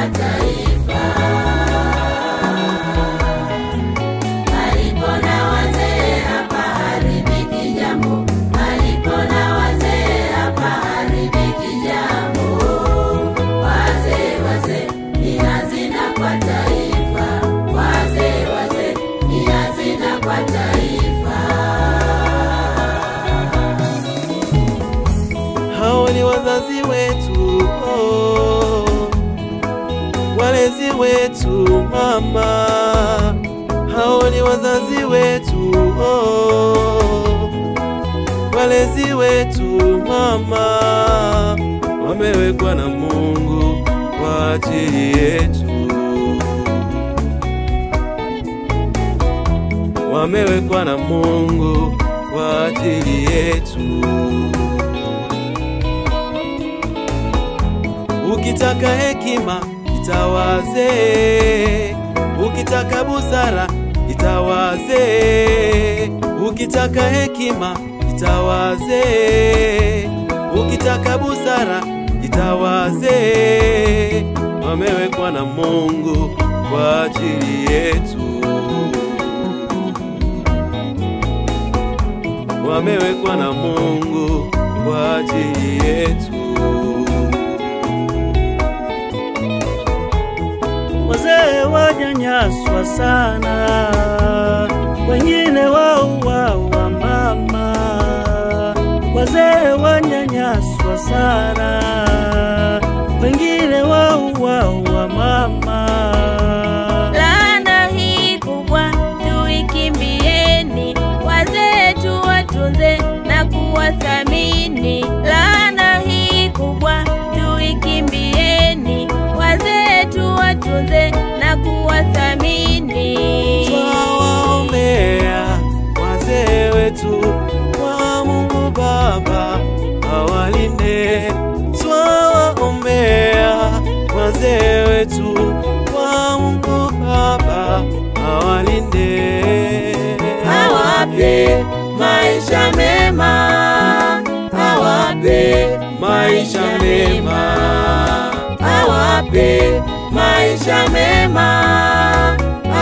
kwa taifa. Palipo na wazee hapa haribiki jambo, palipo na wazee hapa haribiki jambo. Wazee ni hazina kwa taifa, wazee ni hazina kwa taifa. Hao ni wazazi wetu, walezi wetu mama. Hao ni wazazi wetu, walezi wetu mama. Wamewekwa na Mungu kwa ajili yetu, wamewekwa na Mungu kwa ajili yetu. Ukitaka hekima ita wazee, ukitaka busara ita wazee. Ukitaka hekima ita wazee, ukitaka busara ita wazee. Wamewekwa na Mungu kwa ajili yetu, wamewekwa na Mungu kwa ajili yetu. Wazee wanyanyaswa sana, wengine wauawa mama. Wazee wanyanyaswa sana, wengine wauawa mama. Laana hii kubwa tuikimbieni, wazee tuwatunze na kuwathamini. Laana hii kubwa tuikimbieni, wazee tuwatunze na kuwathamini. Twawaombea wazee wetu, kwa Mungu Baba awalinde. Twawaombea wazee wetu, kwa Mungu Baba awalinde. Awape maisha mema, awape maisha mema, awape maisha mema,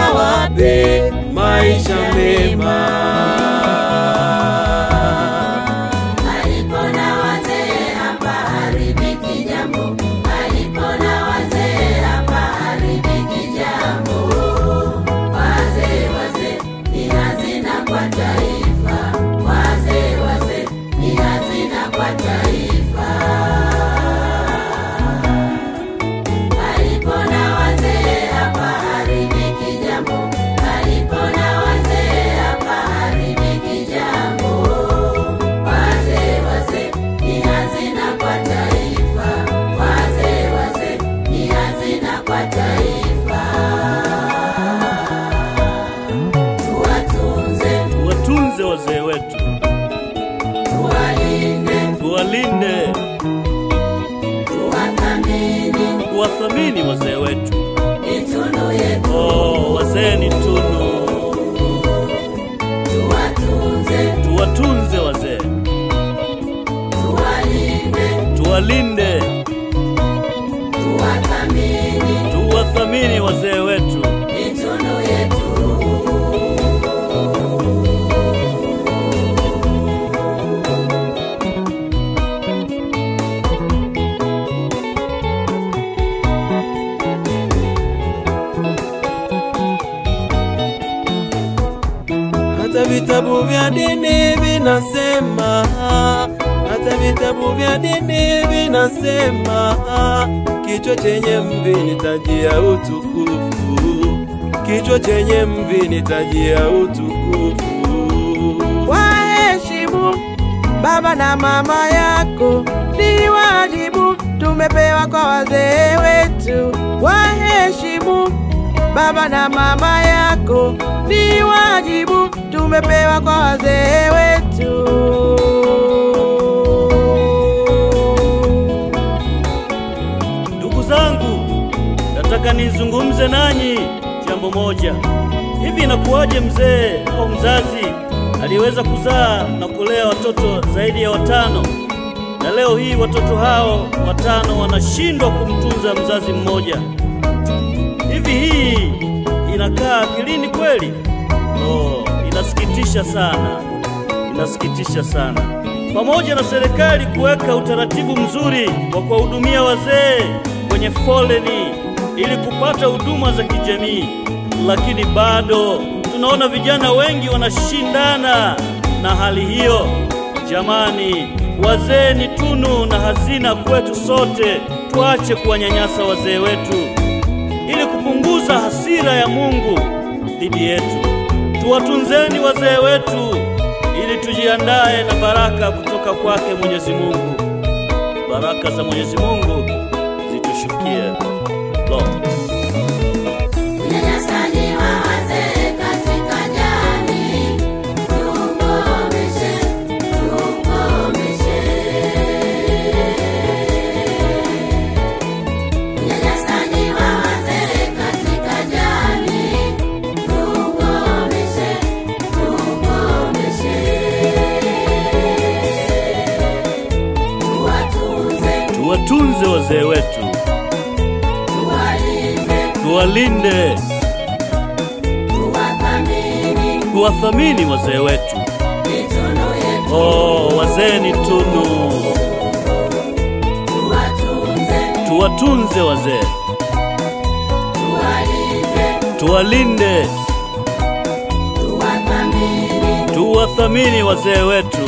awape maisha mema. Palipo na wazee hapa haribiki jambo, palipo na wazee hapa haribiki jambo. Wazee ni hazina kwa taifa, wazee ni hazina kwa taifa. Palipo na wazee hapa haribiki jambo, palipo na wazee hapa haribiki jambo. Wazee ni hazina kwa taifa, wazee ni hazina kwa taifa. Tuwatunze wazee wetu, tuwalinde, tuwathamini wazee wetu. Ni tunu yetu, wazee ni tunu. Tuwatunze wazee, tuwalinde, tuwathamini wazee wetu. ni tunu yetu. Hata vitabu vya dini vinasema, hata vitabu vya dini vinasema, kichwa chenye mvi ni taji ya utukufu, kichwa chenye mvi ni taji ya utukufu. Waheshimu baba na mama yako, ni wajibu tumepewa kwa wazee wetu. Waheshimu baba na mama yako, ni wajibu tumepewa kwa wazee wetu. Ndugu zangu, nataka nizungumze nanyi jambo moja. Hivi inakuwaje mzee au mzazi aliweza kuzaa na kulea watoto zaidi ya 5, na leo hii watoto hao 5 wanashindwa kumtunza mzazi mmoja? Hivi hii inakaa akilini kweli? Inasikitisha sana, inasikitisha sana. Pamoja na serikali kuweka utaratibu mzuri wa kuwahudumia wazee kwenye foleni ili kupata huduma za kijamii, lakini bado tunaona vijana wengi wanashindana na hali hiyo. Jamani, wazee ni tunu na hazina kwetu sote. Tuache kuwanyanyasa wazee wetu ili kupunguza hasira ya Mungu dhidi yetu. Tuwatunzeni wazee wetu ili tujiandae na baraka kutoka kwake Mwenyezi Mungu. Baraka za Mwenyezi Mungu zitushukie. Unyanyasaji wa wazee katika jamii, tukomeshe, tukomeshe. Unyanyasaji wa wazee katika jamii, tukomeshe, tukomeshe. Tuwatunze wazee wetu, tuwalinde, tuwathamini wazee wetu. Wazee ni tunu. Tuwatunze wazee, tuwalinde, tuwathamini wazee wetu.